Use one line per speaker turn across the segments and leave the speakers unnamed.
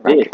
Indeed.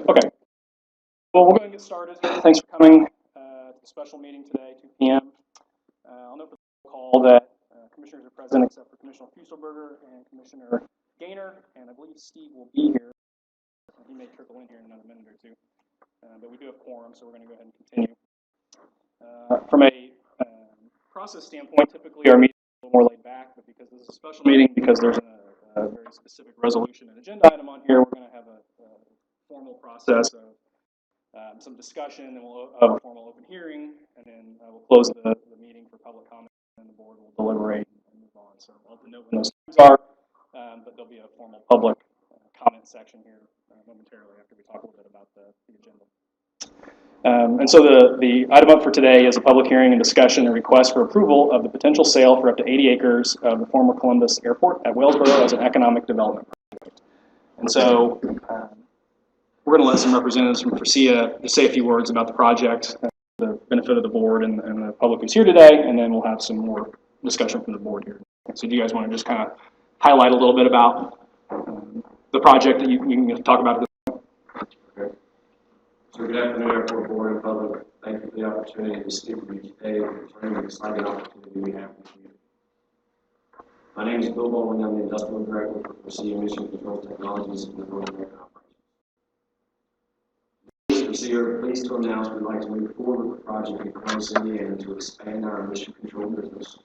Okay. Well, we're going to get started. Thanks for coming to the special meeting today, 2 p.m. I'll note for the call that commissioners are present except for Commissioner Fusselberger and Commissioner Gaynor, and I believe Steve will be here. He may trickle in here in another minute or two. But we do have quorum, so we're going to go ahead and continue. From a process standpoint, typically our meeting is a little more laid back, but because this is a special meeting, because there's a very specific resolution and agenda item on here, we're going to have a formal process of some discussion, then we'll have a formal open hearing, and then we'll close the meeting for public comment, and the board will deliberate and move on. So I'll have to note when those times are, but there'll be a formal public comment section here momentarily after we talk a little bit about the agenda. And so the item up for today is a public hearing and discussion and request for approval of the potential sale for up to 80 acres of the former Columbus Airport at Wellsboro as an economic development project. And so we're going to let some representatives from FRCIA just say a few words about the project, the benefit of the board and the public who's here today, and then we'll have some more discussion from the board here. So do you guys want to just kind of highlight a little bit about the project that you can talk about at this point?
Okay. So good afternoon, Airport Board and public. Thank you for the opportunity to speak with you today concerning the exciting opportunity we have with you. My name is Bill Bowling. I'm the Industrial Director for FRCIA Mission Control Technologies in the North American Operations. We are pleased to announce we'd like to move forward with the project in Columbus, Indiana to expand our emission control business.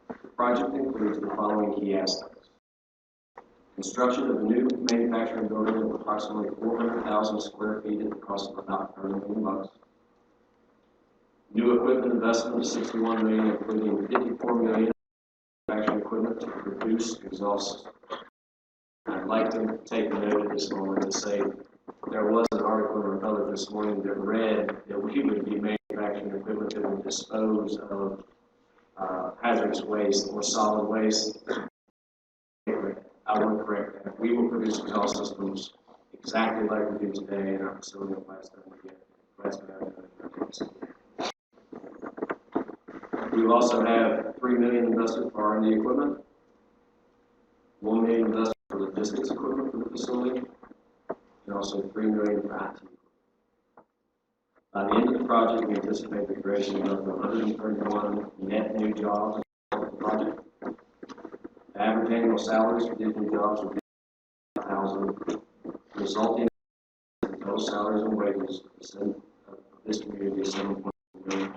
The project includes the following key aspects. Construction of a new manufacturing building of approximately 400,000 square feet at the cost of about $30 million. New equipment investment of $61 million, including $54 million in manufacturing equipment to produce exhaust systems. I'd like to take a note at this moment to say there was an article in Republic this morning that read that we would be manufacturing equipment that would dispose of hazardous waste or solid waste. I want to correct that. We will produce exhaust systems exactly like we do today in our facility in Gladstone. We will also have $3 million invested for R&D equipment, $1 million invested for logistics equipment for the facility, and also $3 million for IT equipment. By the end of the project, we anticipate the creation of 131 net new jobs for the project. The average annual salaries for these new jobs will be $1,000, resulting in total salaries and wages of this community of $7.2 million.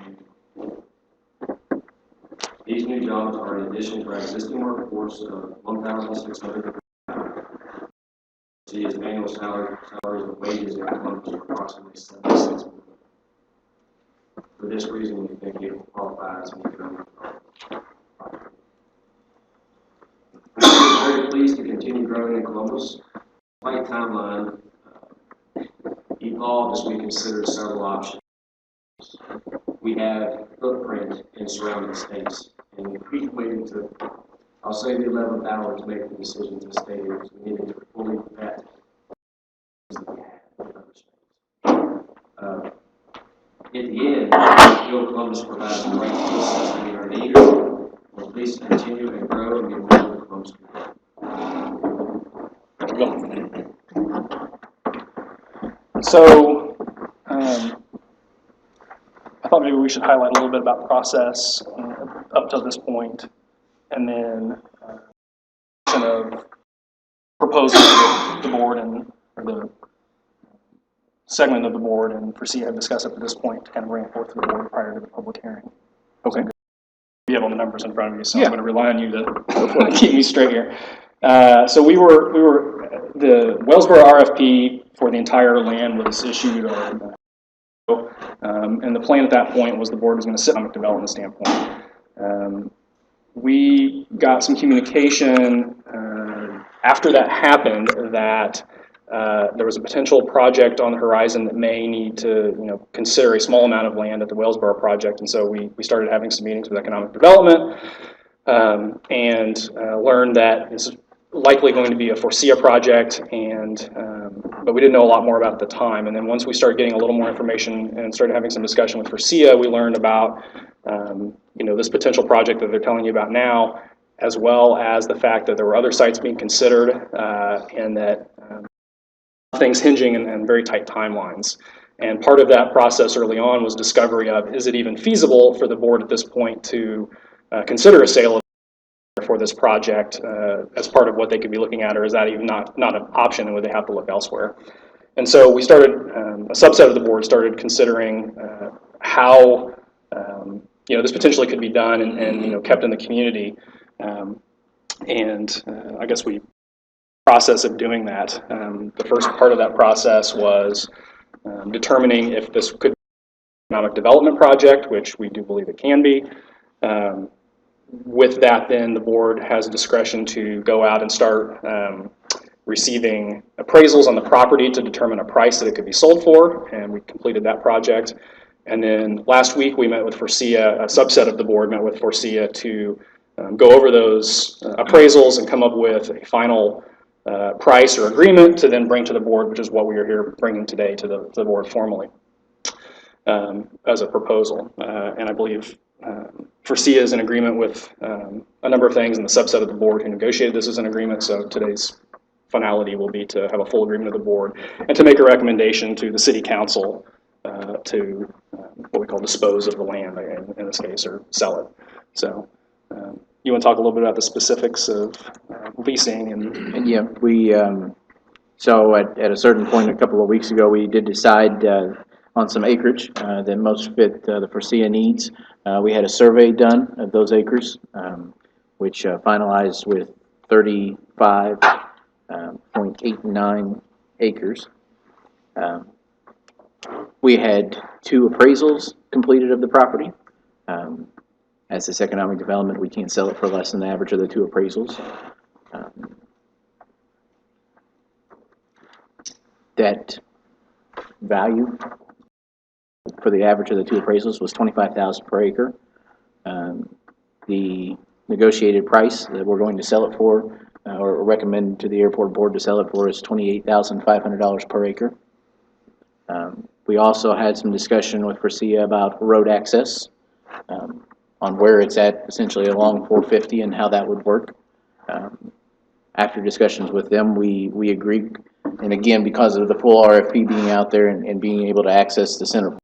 These new jobs are in addition to our existing workforce of 1,600. See, as annual salaries and wages in Columbus are approximately $76 million. For this reason, we think it qualifies as an economic development. We're very pleased to continue growing in Columbus. Slight timeline evolved as we considered several options. We have footprint in surrounding states, and we waited to, I'll say the 11th hour to make the decision to stay here because we needed to fully vet that we had in other states. At the end, Bill Columbus provides the right skill sets that we are needed. We're pleased to continue and grow and get more of the Columbus community.
So, I thought maybe we should highlight a little bit about the process up to this point, and then of proposals that the board and or the segment of the board and FORSEA have discussed up to this point to kind of bring it forth to the board prior to the public hearing.
Okay.
You have all the numbers in front of you, so
Yeah.
I'm going to rely on you to keep me straight here. So we were the Wellsboro RFP for the entire land was issued, and the plan at that point was the board was going to sit on a development standpoint. We got some communication after that happened that there was a potential project on the horizon that may need to, consider a small amount of land at the Wellsboro project, and so we started having some meetings with economic development and learned that this is likely going to be a FORSEA project, and but we didn't know a lot more about it at the time. And then once we started getting a little more information and started having some discussion with FORSEA, we learned about this potential project that they're telling you about now, as well as the fact that there were other sites being considered and that things hinging in very tight timelines. And part of that process early on was discovery of, is it even feasible for the board at this point to consider a sale of for this project as part of what they could be looking at, or is that even not an option and would they have to look elsewhere? And so we started, a subset of the board started considering how this potentially could be done and kept in the community. I guess we process of doing that. The first part of that process was determining if this could be an economic development project, which we do believe it can be. With that, then the board has discretion to go out and start receiving appraisals on the property to determine a price that it could be sold for, and we completed that project. And then last week we met with FORSEA, a subset of the board met with FORSEA to go over those appraisals and come up with a final price or agreement to then bring to the board, which is what we are here bringing today to the board formally as a proposal. And I believe FORSEA is in agreement with a number of things, and the subset of the board who negotiated this is in agreement, so today's finality will be to have a full agreement of the board and to make a recommendation to the city council to what we call dispose of the land in this case, or sell it. So you want to talk a little bit about the specifics of leasing and
yeah, we so at a certain point a couple of weeks ago we did decide on some acreage that most fit the FORSEA needs. We had a survey done of those acres, which finalized with 35.89 acres. We had 2 appraisals completed of the property. As this economic development, we can't sell it for less than the average of the two appraisals. That value for the average of the two appraisals was $25,000 per acre. The negotiated price that we're going to sell it for, or recommend to the airport board to sell it for, is $28,500 per acre. We also had some discussion with Forcia about road access, on where it's at, essentially along 450, and how that would work. After discussions with them, we agreed, and again, because of the full RFP being out there and being able to access the center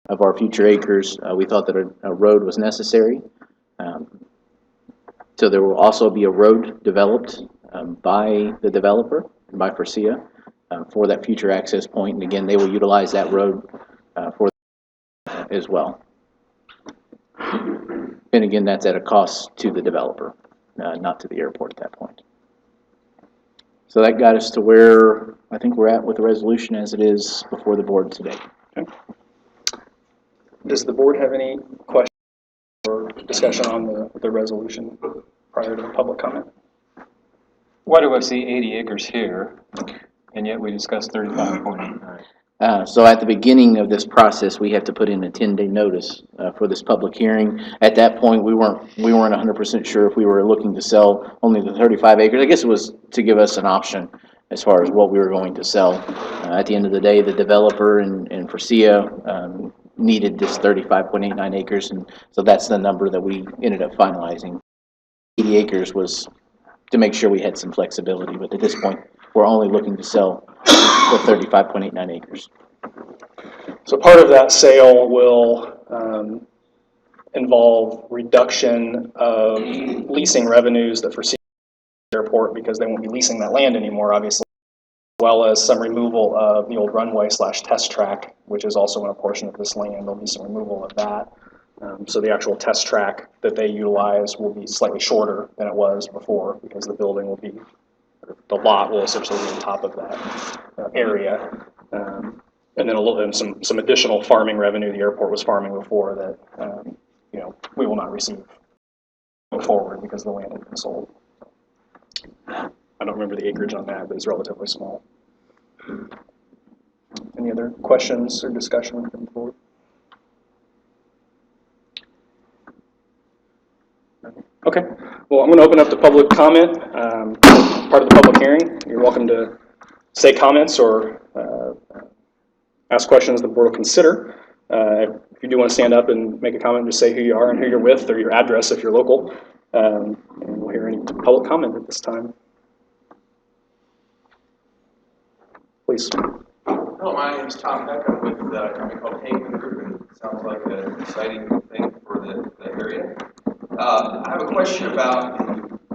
of our future acres, we thought that a road was necessary. So there will also be a road developed by the developer, by Forcia, for that future access point, and again, they will utilize that road for as well. And again, that's at a cost to the developer, not to the airport at that point. So that got us to where I think we're at with the resolution as it is before the board today.
Okay. Does the board have any questions or discussion on the resolution prior to the public comment?
Why do I see 80 acres here, and yet we discussed 35.89?
So at the beginning of this process, we have to put in a 10-day notice for this public hearing. At that point, we weren't 100% sure if we were looking to sell only the 35 acres. I guess it was to give us an option as far as what we were going to sell. At the end of the day, the developer and Forcia needed this 35.89 acres, and so that's the number that we ended up finalizing. 80 acres was to make sure we had some flexibility, but at this point, we're only looking to sell the 35.89 acres.
So part of that sale will involve reduction of leasing revenues that Forcia Airport, because they won't be leasing that land anymore, obviously, as well as some removal of the old runway / test track, which is also in a portion of this land. There'll be some removal of that. So the actual test track that they utilize will be slightly shorter than it was before, because the building will be, the lot will essentially be on top of that area. And then a little, and some additional farming revenue the airport was farming before that, you know, we will not receive going forward because the land had been sold. I don't remember the acreage on that, but it's relatively small. Any other questions or discussion from the board? Okay, well, I'm going to open up the public comment, part of the public hearing. You're welcome to say comments or ask questions the board will consider. If you do want to stand up and make a comment, just say who you are and who you're with, or your address if you're local. And we'll hear any public comment at this time. Please.
Hello, my name is Tom Peck. I'm with a company called Haven Group, and it sounds like an exciting thing for the area. I have a question about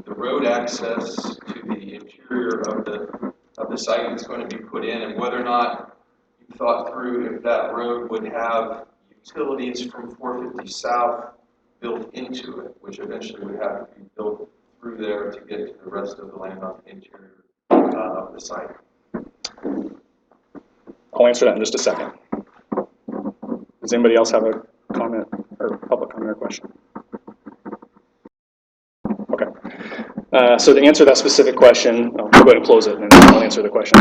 the road access to the interior of the site that's going to be put in, and whether or not you thought through if that road would have utilities from 450 South built into it, which eventually would have to be built through there to get to the rest of the land on the interior of the site.
I'll answer that in just a second. Does anybody else have a comment or public comment or question? Okay. So to answer that specific question, I'll go ahead and close it and then I'll answer the question.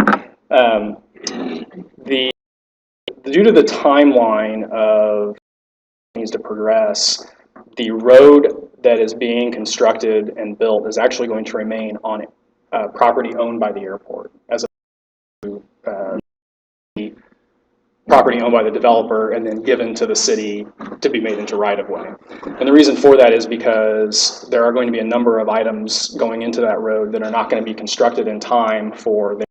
Due to the timeline of needs to progress, the road that is being constructed and built is actually going to remain on property owned by the airport, as opposed to the property owned by the developer and then given to the city to be made into right-of-way. And the reason for that is because there are going to be a number of items going into that road that are not going to be constructed in time for the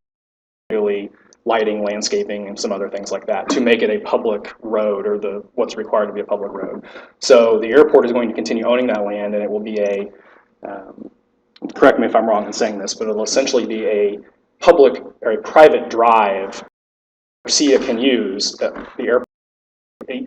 really lighting, landscaping, and some other things like that to make it a public road, or what's required to be a public road. So the airport is going to continue owning that land, and it will be a, correct me if I'm wrong in saying this, but it'll essentially be a public or a private drive Forcia can use, the airport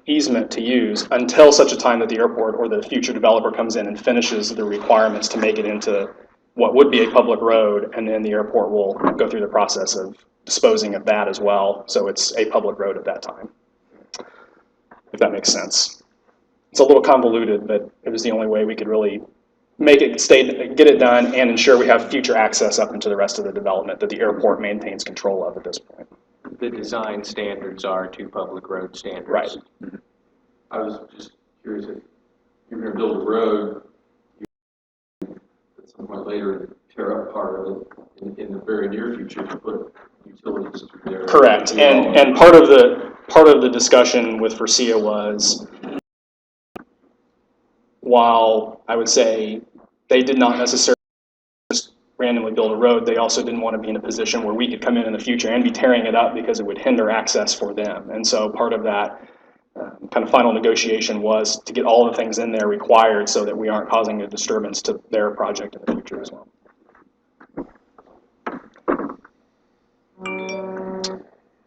easement to use, until such a time that the airport or the future developer comes in and finishes the requirements to make it into what would be a public road, and then the airport will go through the process of disposing of that as well, so it's a public road at that time, if that makes sense. it's a little convoluted, but it was the only way we could really make it get it done and ensure we have future access up into the rest of the development that the airport maintains control of at this point.
The design standards are to public road standards.
Right.
I was just curious if you're going to build a road, you at some point later tear up part of it in the very near future to put utilities through there.
Correct. And part of the discussion with Forcia was, while I would say they did not necessarily just randomly build a road, they also didn't want to be in a position where we could come in the future and be tearing it up because it would hinder access for them. And so part of that kind of final negotiation was to get all the things in there required so that we aren't causing a disturbance to their project in the future as well.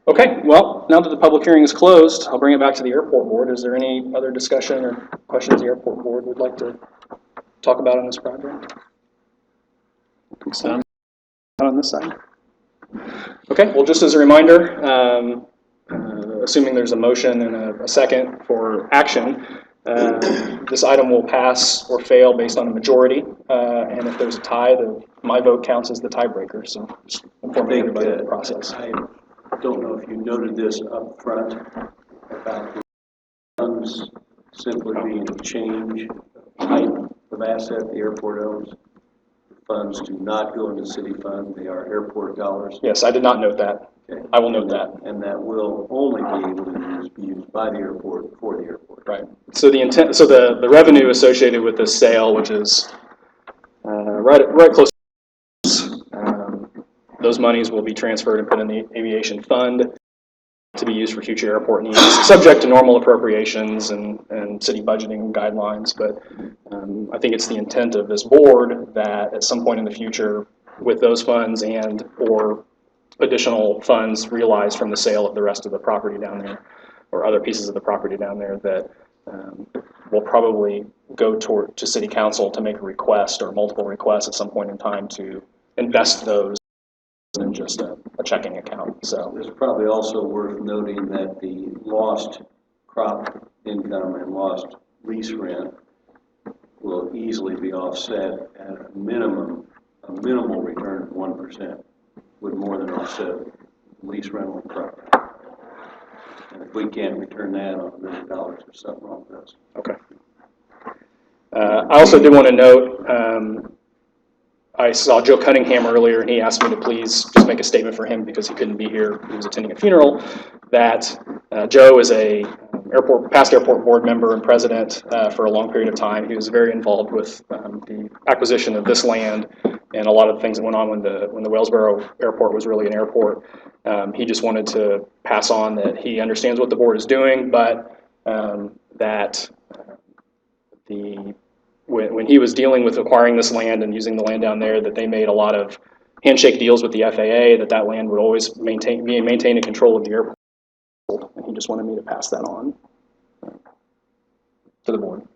Okay, well, now that the public hearing is closed, I'll bring it back to the airport board. Is there any other discussion or questions the airport board would like to talk about on this project? Not on this side. Okay, well, just as a reminder, assuming there's a motion and a second for action, this item will pass or fail based on a majority, and if there's a tie, my vote counts as the tiebreaker, so just informing everybody of the process.
I don't know if you noted this up front about the funds simply being a change of type of asset the airport owns. The funds do not go into city fund, they are airport dollars.
Yes, I did not note that.
Okay.
I will note that.
And that will only be able to be used by the airport for the airport.
Right. So the revenue associated with this sale, which is right close to those monies will be transferred and put in the aviation fund to be used for future airport needs, subject to normal appropriations and city budgeting guidelines. But I think it's the intent of this board that at some point in the future, with those funds or additional funds realized from the sale of the rest of the property down there, or other pieces of the property down there, that we'll probably go to city council to make a request or multiple requests at some point in time to invest those in just a checking account. So
It's probably also worth noting that the lost crop income and lost lease rent will easily be offset at a minimal return of 1%, would more than offset lease rental property. And if we can't return that on $1 million, there's something wrong with us.
okay. I also did want to note, I saw Joe Cunningham earlier, and he asked me to please just make a statement for him because he couldn't be here. He was attending a funeral. That Joe is a past airport board member and president for a long period of time. He was very involved with the acquisition of this land and a lot of the things that went on when the Wellsboro Airport was really an airport. He just wanted to pass on that he understands what the board is doing, but that when he was dealing with acquiring this land and using the land down there, that they made a lot of handshake deals with the FAA, that land would always be maintained in control of the airport. And he just wanted me to pass that on to the board.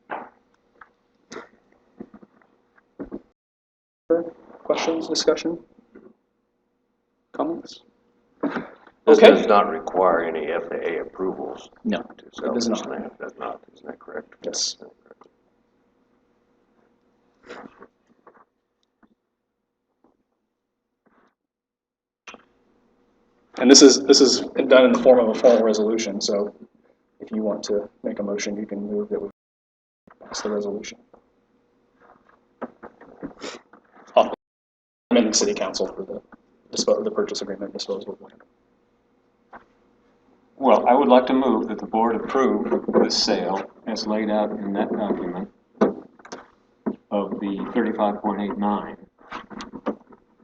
Questions, discussion, comments?
This
Okay.
does not require any FAA approvals.
No,
To sell
it does
this
not.
land. Does not, isn't that correct?
Yes. And this is done in the form of a formal resolution, so if you want to make a motion, you can move that we pass the resolution. Amending city council for the purchase agreement and disposal of land.
Well, I would like to move that the board approve the sale as laid out in that document of the 35.89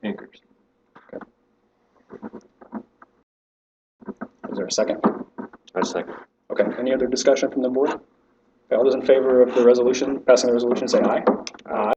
acres.
Is there a second?
I second.
Okay, any other discussion from the board? Okay, all those in favor of the resolution, passing the resolution, say aye. Aye.